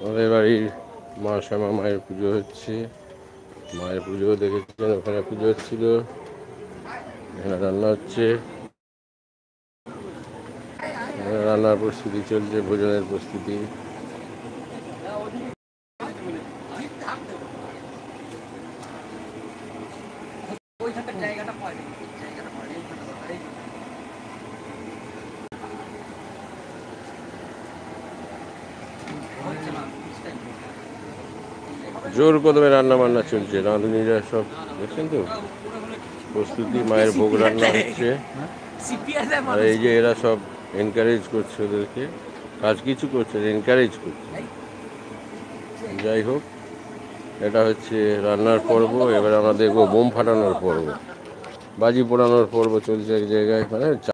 আমাদের বাড়ির মা শ্যামা মায়ের পুজো হচ্ছে। মায়ের পুজো দেখেছেন, ওখানে পুজো হচ্ছিল, এখানে রান্না হচ্ছে, রান্নার প্রস্তুতি চলছে, ভোজনের প্রস্তুতি। জোর কদমে রান্না বান্না চলছে, রাঁধুনিরা সব দেখছেন তো, প্রস্তুতি, মায়ের ভোগ রান্না হচ্ছে। আর এই যে এরা সব এনকারেজ করছে ওদেরকে, কাজ কিছু করছে, এনকারেজ করছে। যাই হোক, এটা হচ্ছে রান্নার পর্ব। এবার আমরা দেখবো বোম ফাটানোর পর্ব, বাজি পোড়ানোর পর্ব চলছে এক জায়গায়, মানে